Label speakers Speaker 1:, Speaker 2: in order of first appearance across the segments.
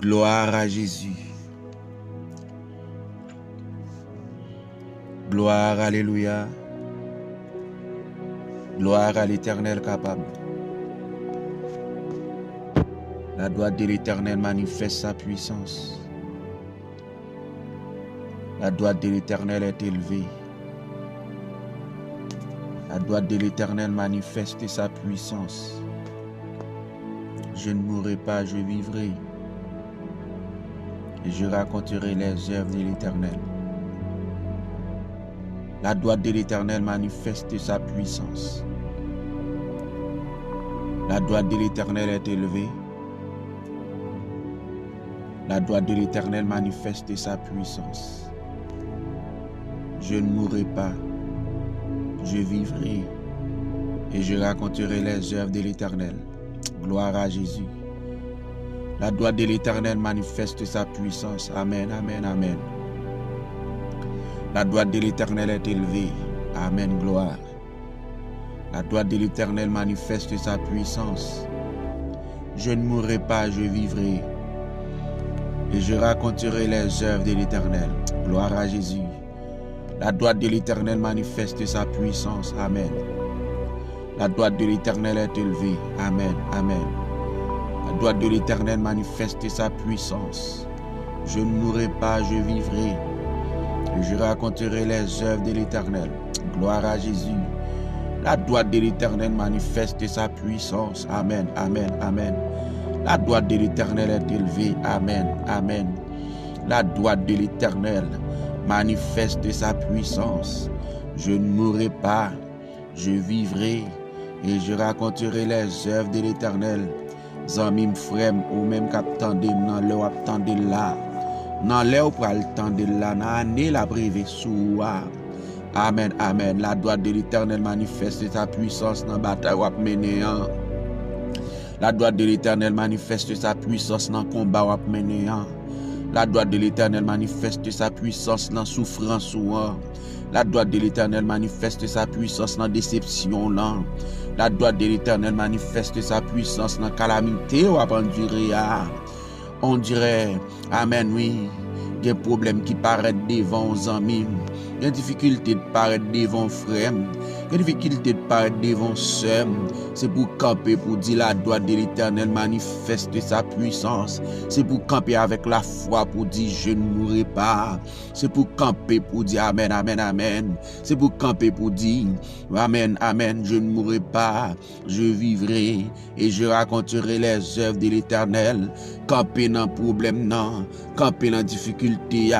Speaker 1: Gloire à Jésus. Gloire, alléluia. Gloire à l'Éternel capable. La droite de l'Éternel manifeste sa puissance. La droite de l'Éternel est élevée. La droite de l'Éternel manifeste sa puissance. Je ne mourrai pas, je vivrai. Et je raconterai les œuvres de l'Éternel. La droite de l'Éternel manifeste sa puissance. La droite de l'Éternel est élevée. La droite de l'Éternel manifeste sa puissance. Je ne mourrai pas, je vivrai et je raconterai les œuvres de l'Éternel. Gloire à Jésus. La droite de l'Éternel manifeste sa puissance. Amen, amen, amen. La droite de l'Éternel est élevée. Amen, gloire. La droite de l'Éternel manifeste sa puissance. Je ne mourrai pas, je vivrai. Et je raconterai les œuvres de l'Éternel. Gloire à Jésus. La droite de l'Éternel manifeste sa puissance. Amen. La droite de l'Éternel est élevée. Amen, amen. La droite de l'Éternel manifeste sa puissance. Je ne mourrai pas, je vivrai. Et je raconterai les œuvres de l'Éternel. Gloire à Jésus. La droite de l'Éternel manifeste sa puissance. Amen, amen, amen. La droite de l'Éternel est élevée. Amen, amen. La droite de l'Éternel manifeste sa puissance. Je ne mourrai pas, je vivrai et je raconterai les œuvres de l'Éternel. Zanmim frem ou même qu'attendez nan le attendez là. Nan le ou pral tendez là nan année la privé sou. Amen, amen. La droite de l'Éternel manifeste sa puissance dans bataille ou mené. La droite de l'Éternel manifeste sa puissance dans combat ou mené. La droite de l'Éternel manifeste sa puissance dans souffrance. La droite de l'Éternel manifeste sa puissance dans déception. La droite de l'Éternel manifeste sa puissance dans calamité ou enduré. On dirait, amen, oui, des problèmes qui paraissent devant aux amis, des difficultés de paraître devant frères, des difficultés de paraître devant sœurs. C'est pour camper, pour dire la droite de l'Éternel manifeste sa puissance. C'est pour camper avec la foi, pour dire je ne mourrai pas. C'est pour camper, pour dire amen, amen, amen. C'est pour camper, pour dire amen, amen, je ne mourrai pas, je vivrai et je raconterai les œuvres de l'Éternel. Camper dans le problème, non. Camper dans la difficulté,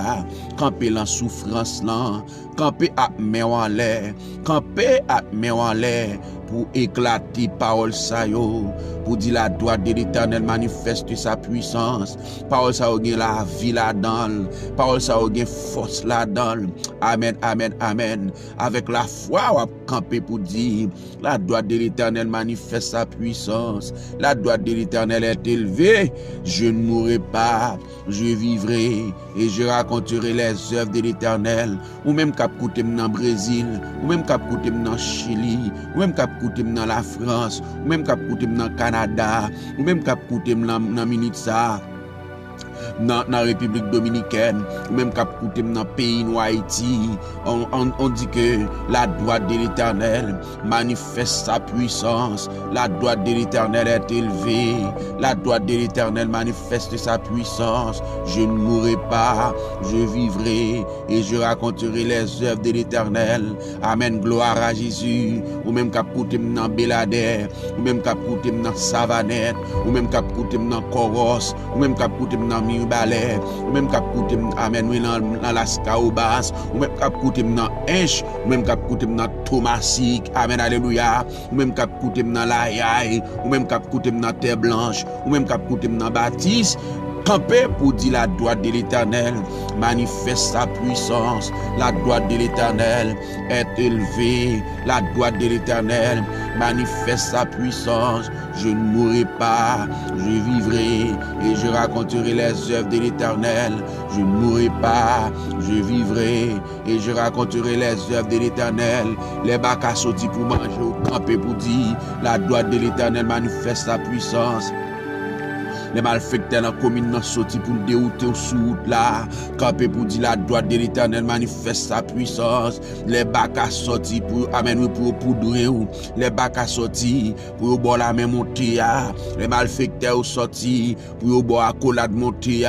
Speaker 1: camper dans la souffrance, non. Camper à main en l'air, camper à main en l'air pour éclater parole ça yo, pour dire la droite de l'Éternel manifeste sa puissance. Parole ça yo la vie là-dedans, parole ça yo force là-dedans. Amen, amen, amen. Avec la foi on camper pour dire la droite de l'Éternel manifeste sa puissance. La droite de l'Éternel est élevée. Je ne mourrai pas, je vivrai et je raconterai les œuvres de l'Éternel. Ou même cap côté dans Brésil, ou même cap côté dans Chili, ou même cap côté dans la France, ou même cap côté dans Canada, ou même cap côté dans Minitsa, dans la République Dominicaine, ou même cap côté dans pays de Haïti. On dit que la droite de l'Éternel manifeste sa puissance. La droite de l'Éternel est élevée. La droite de l'Éternel manifeste sa puissance. Je ne mourrai pas, je vivrai et je raconterai les œuvres de l'Éternel. Amen, gloire à Jésus. Ou même cap côté dans Belader, ou même cap côté dans Savanette, ou même cap côté dans Coros, ou même cap côté dans Balais, ou même cap côté amen oui dans Las Caobas, ou même cap côté dans Inch, ou même cap côté dans Thomasik, amen alléluia, ou même cap côté dans La Yaye, ou même cap côté dans Terre Blanche, ou même cap côté dans Baptiste. Camper pour dire la droite de l'Éternel manifeste sa puissance. La droite de l'Éternel est élevée. La droite de l'Éternel manifeste sa puissance. Je ne mourrai pas, je vivrai et je raconterai les œuvres de l'Éternel. Je ne mourrai pas, je vivrai et je raconterai les œuvres de l'Éternel. Les bacs à sortir pour manger ou camper pour dire la droite de l'Éternel manifeste sa puissance. Les malfaiteurs dans la commune sont sortis pour dérouter sous route là. Camper pour dire la droite de l'Éternel manifeste sa puissance. Les bacs à sortir pour amener pour poudrer. Les bacs à sortir pour boire la même montée. Les malfaiteurs sortis pour boire la collade montée.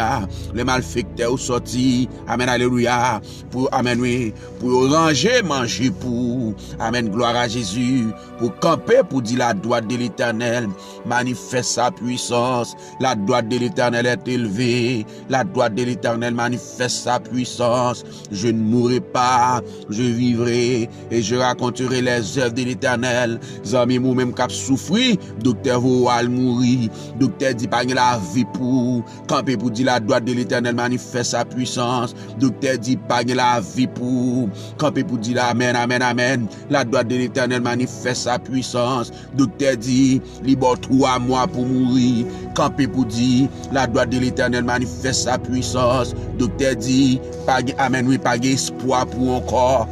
Speaker 1: Les malfaiteurs sortis, amen, alléluia, pour amener, pour ranger, manger pour, amen, gloire à Jésus, pour camper, pour dire la droite de l'Éternel manifeste sa puissance. La droite de l'Éternel est élevée. La droite de l'Éternel manifeste sa puissance. Je ne mourrai pas, je vivrai et je raconterai les œuvres de l'Éternel. Zami mou même cap souffri, docteur vous al mourir. Docteur dit pas la vie pour camper pour dire la droite de l'Éternel manifeste sa puissance. Docteur dit pas la vie pour camper pour dire amen, amen, amen. La droite de l'Éternel manifeste sa puissance. Docteur dit libre 3 mois pour mourir. Camper pour dire la droite de l'Éternel manifeste sa puissance. Docteur dit pas amen, oui, pas espoir pour encore.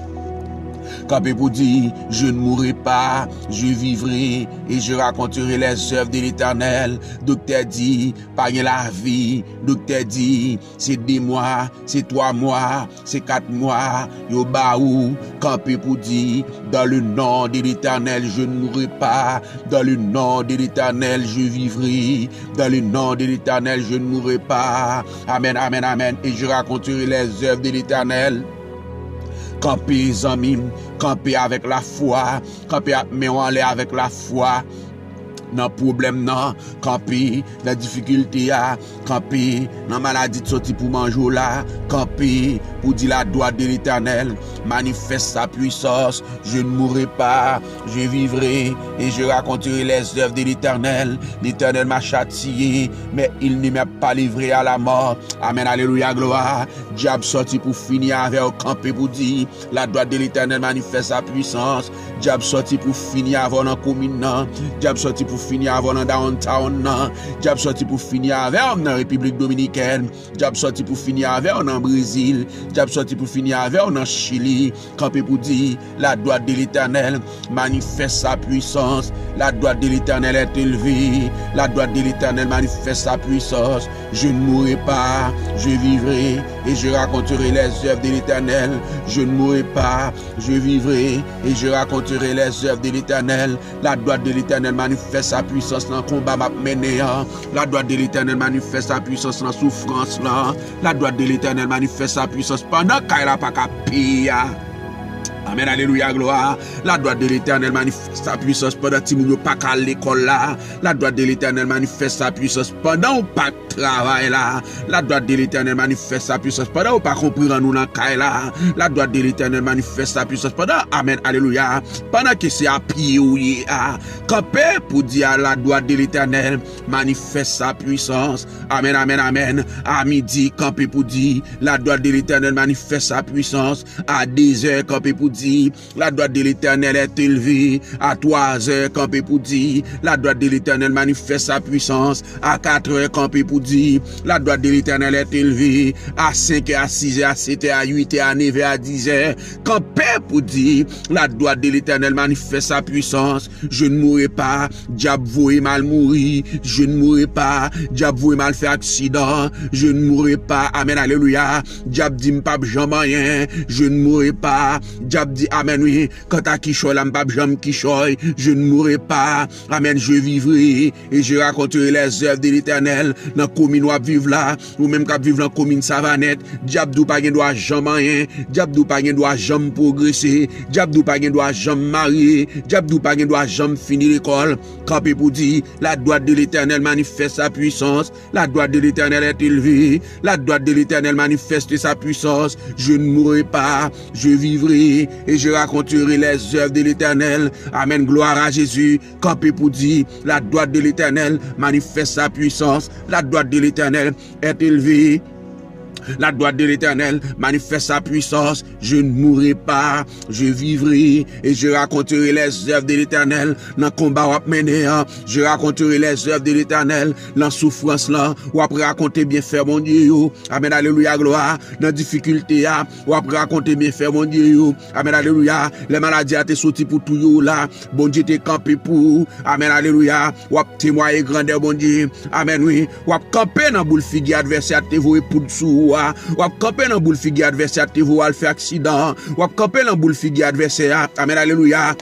Speaker 1: Camper pour dire, je ne mourrai pas, je vivrai et je raconterai les œuvres de l'Éternel. Docteur dit, pas la vie. Docteur dit, c'est 2 mois, c'est 3 mois, c'est 4 mois. Yo baou, camper pour dire, dans le nom de l'Éternel, je ne mourrai pas. Dans le nom de l'Éternel, je vivrai. Dans le nom de l'Éternel, je ne mourrai pas. Amen, amen, amen. Et je raconterai les œuvres de l'Éternel. Camper, amis, camper avec la foi, camper avec la foi. Dans problème non, camper dans difficulté là, camper dans maladie de sortir pour manger là, camper pour dire la droite de l'Éternel manifeste sa puissance. Je ne mourrai pas, je vivrai et je raconterai les œuvres de l'Éternel. L'Éternel m'a châtié, mais il ne m'a pas livré à la mort. Amen, alléluia, gloire. Diable sorti pour finir avec camper pour dire la droite de l'Éternel manifeste sa puissance. Diable sorti pour finir avec la commune. Diable sorti pour finir avant dans downtown, Diable sorti pour finir avec en République Dominicaine, Diable sorti pour finir avec en Brésil, Diable sorti pour finir avec en Chili. Campé pour dire la droite de l'Éternel manifeste sa puissance. La droite de l'Éternel est élevée. La droite de l'Éternel manifeste sa puissance. Je ne mourrai pas, je vivrai et je raconterai les œuvres de l'Éternel. Je ne mourrai pas, je vivrai et je raconterai les œuvres de l'Éternel. La droite de l'Éternel manifeste sa puissance dans le combat m'a mené. La droite de l'Éternel manifeste sa puissance dans la souffrance là. La droite de l'Éternel manifeste sa puissance pendant qu'il n'a pas qu'à payer. Amen, alléluia, gloire. La droite de l'Éternel manifeste sa puissance pendant que tu n'as pas qu'à l'école là. La droite de l'Éternel manifeste sa puissance pendant qu'on pas travail là. La droite de l'Éternel manifeste sa puissance pendant qu'on pas comprendre nous dans le là. La droite de l'Éternel manifeste sa puissance pendant, amen, alléluia, pendant que c'est à pied ou camper pour dire la droite de l'Éternel manifeste sa puissance. Amen, amen, amen. À midi, camper pour dire la droite de l'Éternel manifeste sa puissance. À 10 heures, camper pour dire la droite de l'Éternel est élevée. À 3 heures, camper pour dire la droite de l'Éternel manifeste sa puissance. À 4 heures, camper pour dire la droite de l'Éternel est élevée. À 5 heures, à 6 heures, à 7 heures, à 8 heures, à 9 heures, à 10 heures, camper pour dire la droite de l'Éternel manifeste sa puissance. Je ne mourrai pas, diable voulait mal mourir. Je ne mourrai pas, diable voulait mal faire accident. Je ne mourrai pas, amen, alléluia. Diable dit m'pas jamais rien. Je ne mourrai pas. Diable dit amen, oui. Quand à qui choy, m'pas jamais qui choy. Je ne mourrai pas, amen, je vivrai et je raconterai les œuvres de l'Éternel. Dans la commune où vivre là, ou même qu'à vivre dans la commune Savanette. Diable dou pas gen doit jamais rien. Diable dou pas gen doit jamais progresser. Diable dou pas gen doit jamais marier. Diable dou pas gen doit jamais finir l'école. Campé pour dire la droite de l'Éternel manifeste sa puissance. La droite de l'Éternel est élevée. La droite de l'Éternel manifeste sa puissance. Je ne mourrai pas, je vivrai et je raconterai les œuvres de l'Éternel. Amen, gloire à Jésus. Campé pour dire la droite de l'Éternel manifeste sa puissance. La droite de l'Éternel est élevée. La droite de l'Éternel manifeste sa puissance. Je ne mourrai pas, je vivrai et je raconterai les œuvres de l'Éternel dans le combat ou mené. Je raconterai les œuvres de l'Éternel dans la souffrance là. Ou après raconter bien faire mon Dieu. Amen, alléluia, gloire. Dans la difficulté, ou après raconter bien faire mon Dieu. Amen, alléluia. Les maladies ont été sorties pour tout là. Bon Dieu t'es campé pour. Amen, alléluia. Ou après témoigner grandeur, bon Dieu. Amen, oui. Ou après camper dans boule figue adversaire te voué pour dessous. Ou ap camper dans boule figue adversaire te vou al fait accident ou ap camper dans boule figue adversaire amen alléluia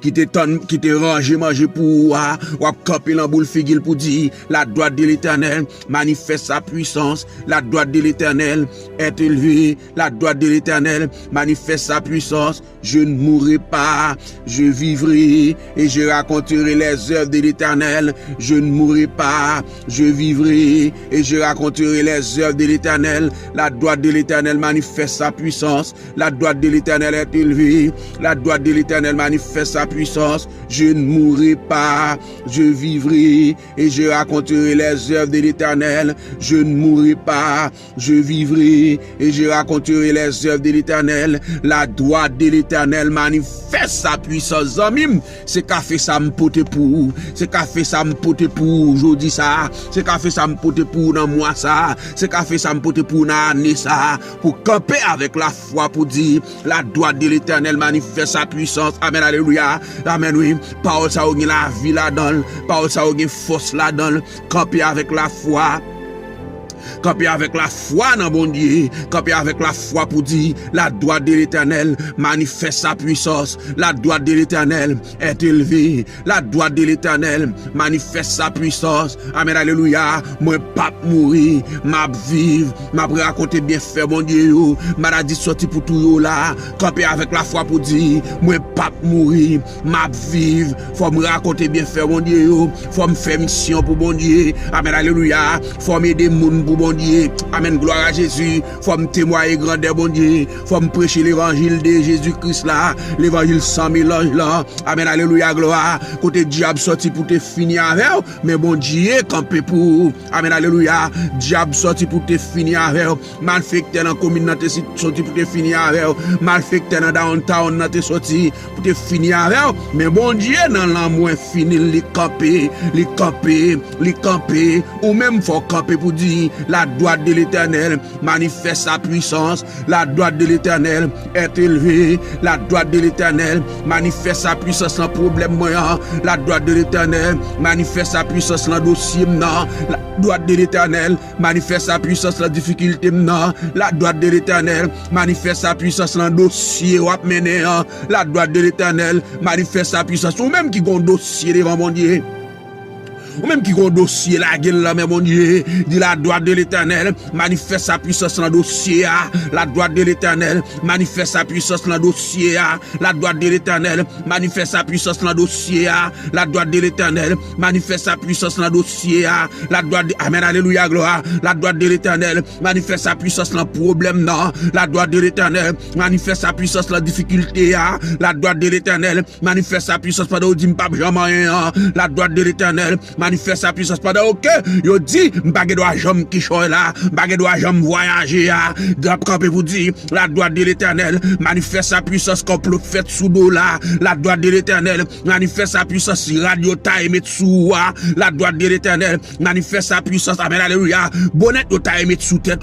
Speaker 1: qui te rangé manger pour ou ap camper dans boule figue pour dire la droite de l'Éternel manifeste sa puissance, la droite de l'Éternel est élevée, la droite de l'Éternel manifeste sa puissance. Je ne mourrai pas, je vivrai et je raconterai les œuvres de l'Éternel. Je ne mourrai pas, je vivrai et je raconterai les œuvres de l'Éternel. La droite de l'Éternel manifeste sa puissance, la droite de l'Éternel est élevée, la droite de l'Éternel manifeste sa puissance. Je ne mourrai pas, je vivrai et je raconterai les œuvres de l'Éternel. Je ne mourrai pas, je vivrai et je raconterai les œuvres de l'Éternel. La droite de l'Éternel manifeste sa puissance. Zamim, c'est qu'a fait ça me pote pour, c'est qu'a fait ça me pote pour aujourd'hui ça, c'est qu'a fait ça me pote pour dans mois ça, c'est qu'a fait ça me pote pour dans année ça, pour camper avec la foi pour dire la droite de l'Éternel manifeste sa puissance. Amen, alléluia, amen, oui. Parole ça ou la vie là-dedans, parole ça ou force là-dedans, camper avec la foi. Camper avec la foi dans bon Dieu, camper avec la foi pour dire la droite de l'Éternel manifeste sa puissance, la droite de l'Éternel est élevée, la droite de l'Éternel manifeste sa puissance. Amen, alléluia. Moi pas mourir, m'a vivre, m'a raconter bien faire mon Dieu, maladie sorti pour tout là, camper avec la foi pour dire moi pas mourir, m'a vivre, faut me raconter bien faire mon Dieu, faut me faire mission pour mon Dieu. Amen, alléluia. Faut m'aider moun pour bon Dieu. Amen, gloire à Jésus. Faut me témoigner grandeur bon Dieu. Faut me prêcher l'évangile de Jésus-Christ là, l'évangile sans mélange là. Amen, alléluia, gloire. Côté diable sorti pour te finir avec, mais bon Dieu campé pour. Amen, alléluia. Diable sorti pour te finir avec, malfecteur dans commune te sorti pour te finir avec, malfecteur dans downtown te sorti pour te finir avec, mais bon Dieu dans l'amour fini li camper, ou même faut camper pour dire la droite de l'Éternel manifeste sa puissance, la droite de l'Éternel est élevée, la droite de l'Éternel manifeste sa puissance sans problème moyen, la droite de l'Éternel manifeste sa puissance dans dossier non, la droite de l'Éternel manifeste sa puissance dans difficulté non, la droite de l'Éternel manifeste sa puissance dans dossier ou mené, la droite de l'Éternel manifeste sa puissance ou même qui gon dossier devant mon Dieu. Ou même qui ont dossier la gueule là, mais mon Dieu, dit la droite de l'Éternel manifeste sa puissance dans le dossier, la droite de l'Éternel manifeste sa puissance dans le dossier, la droite de l'Éternel manifeste sa puissance dans le dossier, la droite de l'Éternel manifeste sa puissance dans le dossier, la droite de, amen, alléluia, gloire, la droite de l'Éternel manifeste sa puissance dans le problème, non, la droite de l'Éternel manifeste sa puissance dans la difficulté, la droite de l'Éternel manifeste sa puissance pendant dit m'pa jamais, la droite de l'Éternel manifeste sa puissance pendant ok yo dit m'pa doit jambe qui choy là m'pa doit jambe voyager drap camper pour dire la droite de l'Éternel manifeste sa puissance complot fait sous dos là, la droite de l'Éternel manifeste sa puissance radio taille met sous la droite de l'Éternel manifeste sa puissance, amen, alléluia, bonnet yo taille met sous tête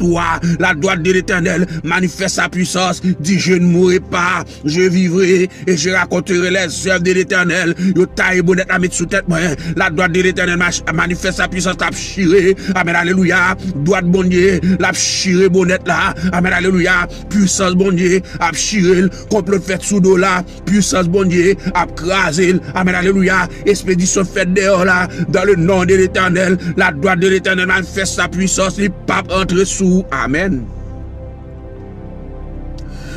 Speaker 1: la droite de l'Éternel manifeste sa puissance, dit je ne mourrai pas, je vivrai et je raconterai les œuvres de l'Éternel, yo taille bonnet à mettre sous tête moi, la droite de l'Éternel manifeste sa puissance, la chiré, amen, alléluia, droite bon Dieu, la chiré bonnet là, amen, alléluia, puissance bon Dieu, a chiré, complot fait sous dos là, puissance bon Dieu, a crasé, amen, alléluia, expédition faite dehors là, dans le nom de l'Éternel, la droite de l'Éternel manifeste sa puissance, les papes entre sous, amen.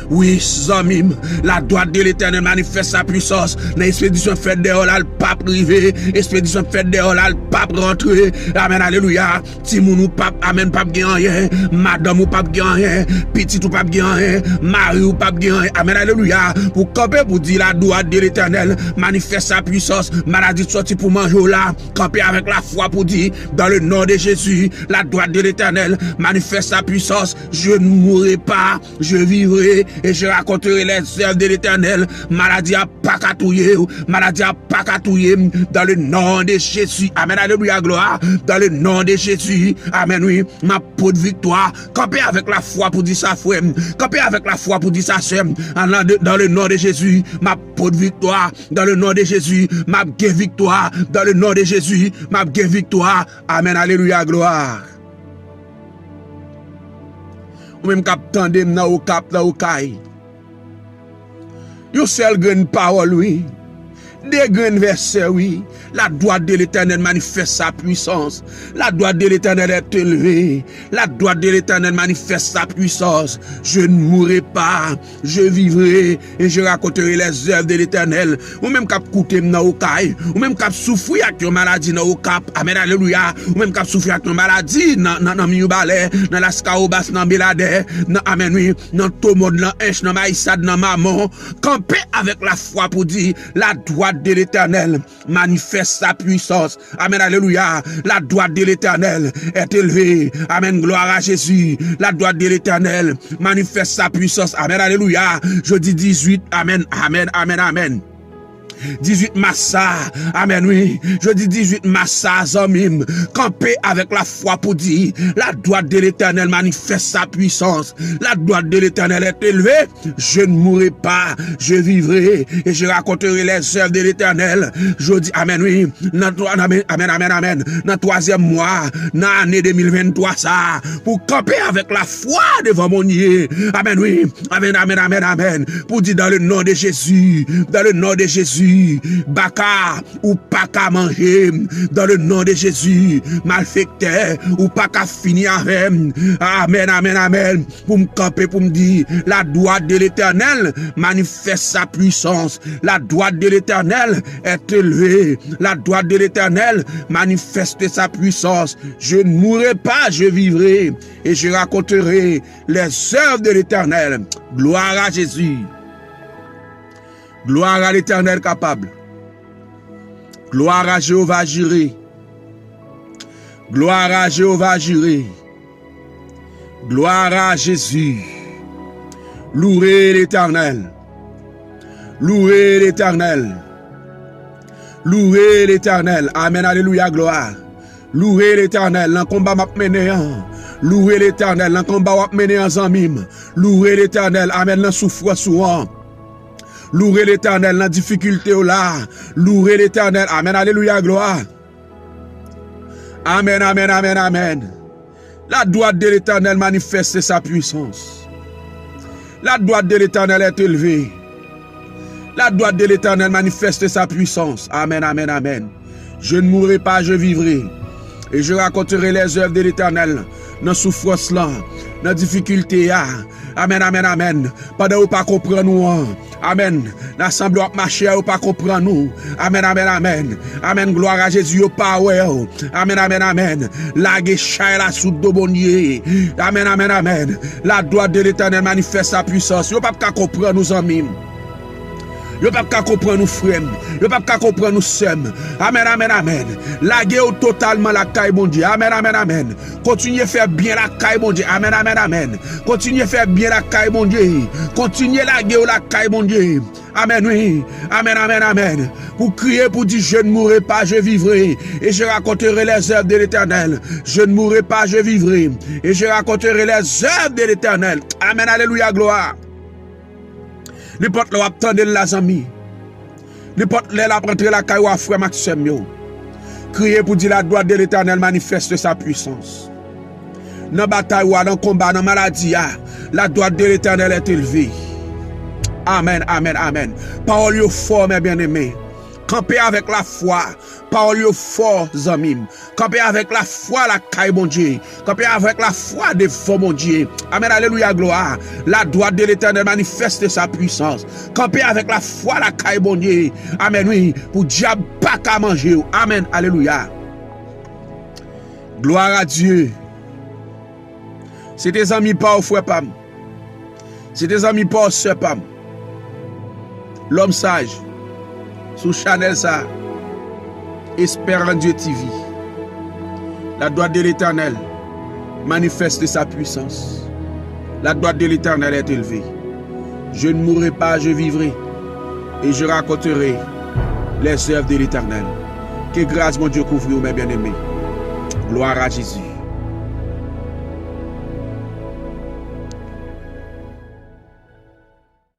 Speaker 1: Oui, zamim, la droite de l'Éternel manifeste sa puissance. Dans l'expédition faite dehors là, le pape privé, expédition faite dehors là, le pape rentré. Amen, alléluia. Timoun ou pape, amen, pape gen rien. Madame ou pape gen rien. Petit ou pape gen rien. Marie ou pape gen rien. Amen, alléluia. Pour camper, pour dire la droite de l'Éternel manifeste sa puissance. Maladie sorti pour manger là. Camper avec la foi pour dire, dans le nom de Jésus, la droite de l'Éternel manifeste sa puissance. Je ne mourrai pas, je vivrai et je raconterai les œuvres de l'Éternel. Maladie a pas catouillé, maladie a pas catouillé, dans le nom de Jésus. Amen, alléluia, gloire. Dans le nom de Jésus, amen, oui, ma peau de victoire. Camper avec la foi pour dire ça, frère. Camper avec la foi pour dire ça, sœur. Dans le nom de Jésus, ma peau de victoire. Dans le nom de Jésus, ma guerre victoire. Dans le nom de Jésus, ma guerre victoire. Amen, alléluia, gloire. Ou même cap tande nan ou cap nan ou kay. Yo seul grande parole, oui. Des grands versets, oui. La droite de l'Éternel manifeste sa puissance. La droite de l'Éternel est élevée. La droite de l'Éternel manifeste sa puissance. Je ne mourrai pas, je vivrai et je raconterai les œuvres de l'Éternel. Ou même cap coûter nan ou kay, ou même cap souffrir avec une maladie nan ou cap. Amen, alléluia. Ou même cap souffrir avec une maladie nan miou balé, nan la skaobas, nan belade, nan amen oui, nan tomod, nan enche, nan maïsad, nan maman. Camper avec la foi pour dire la droite de l'Éternel manifeste sa puissance. Amen, alléluia. La droite de l'Éternel est élevée. Amen, gloire à Jésus. La droite de l'Éternel manifeste sa puissance. Amen, alléluia. Jeudi 18. Amen, amen, amen, amen. 18 massa, amen, oui. Je dis 18 massa, zamim. Camper avec la foi pour dire, la droite de l'Éternel manifeste sa puissance. La droite de l'Éternel est élevée. Je ne mourrai pas, je vivrai et je raconterai les œuvres de l'Éternel. Je dis, amen, oui. Amen, amen, amen. Dans le 3e mois, dans l'année 2023, ça, pour camper avec la foi devant mon Dieu. Amen, oui. Amen, amen, amen, amen. Pour dire dans le nom de Jésus, dans le nom de Jésus, baka ou pas qu'à manger dans le nom de Jésus, malfecteur ou pas qu'à finir avec. Amen, amen, amen. Pour me camper, pour me dire, la droite de l'Éternel manifeste sa puissance. La droite de l'Éternel est élevée. La droite de l'Éternel manifeste sa puissance. Je ne mourrai pas, je vivrai et je raconterai les œuvres de l'Éternel. Gloire à Jésus. Gloire à l'Éternel capable. Gloire à Jéhovah Jireh. Gloire à Jéhovah Jireh. Gloire à Jésus. Louez l'Éternel. Louez l'Éternel. Louez l'Éternel. Amen, alléluia, gloire. Louez l'Éternel. Dans le combat m'a mené. Louez l'Éternel. Dans le combat m'a mené en zamim. Louez l'Éternel. Amen, dans souffrance souvent. Louez l'Éternel dans la difficulté là. Louez l'Éternel. Amen, alléluia, gloire. Amen, amen, amen, amen. La droite de l'Éternel manifeste sa puissance. La droite de l'Éternel est élevée. La droite de l'Éternel manifeste sa puissance. Amen, amen, amen. Je ne mourrai pas, je vivrai. Et je raconterai les œuvres de l'Éternel dans la souffrance là, dans la difficulté là. Amen, amen, amen. Pendant que vous ne comprenez nous. Amen. L'assemblée va marcher, vous ne comprenez nous. Amen, amen, amen. Amen, gloire à Jésus, vous pas ouais. Amen, amen, amen. La guéchaille la soude de bonnier. Amen, amen, amen. La droite de l'Éternel manifeste sa puissance. Vous ne pouvez pas comprendre nous amis. Yo pas qu'à comprendre nous frères, yo pas qu'à comprendre nous sœurs. Amen, amen, amen. La guerre totalement la caille mon Dieu. Amen, amen, amen. Continuez à faire bien la caille mon Dieu. Amen, amen, amen. Continuez à faire bien la caille mon Dieu. Continuez la guerre la caille mon Dieu. Amen, oui. Amen, amen, amen. Pour crier, pour dire, je ne mourrai pas, je vivrai. Et je raconterai les œuvres de l'Éternel. Je ne mourrai pas, je vivrai. Et je raconterai les œuvres de l'Éternel. Amen, alléluia, gloire. N'importe où attendez les amis. N'importe où rentrer la caille ou frère Maxime yo. Criez pour dire la droite de l'Éternel manifeste sa puissance. Dans la bataille ou dans le combat, dans la maladie, la droite de l'Éternel est élevée. Amen, amen, amen. Parole yo fort, mes bien-aimés. Camper avec la foi. Parole fort, zamim. Camper avec la foi, la caille, mon Dieu. Camper avec la foi devant mon Dieu. Amen, alléluia, gloire. La droite de l'Éternel manifeste sa puissance. Camper avec la foi, la caille, mon Dieu. Amen, oui. Pour diable pas qu'à manger. Amen, alléluia. Gloire à Dieu. C'est tes amis pas au fouet pam. C'est tes amis pas au sœur pam. L'homme sage. Sous Chanel ça. Espère en Dieu TV. La droite de l'Éternel manifeste sa puissance. La droite de l'Éternel est élevée. Je ne mourrai pas, je vivrai. Et je raconterai les œuvres de l'Éternel. Que grâce, mon Dieu, couvre mes bien-aimés. Gloire à Jésus.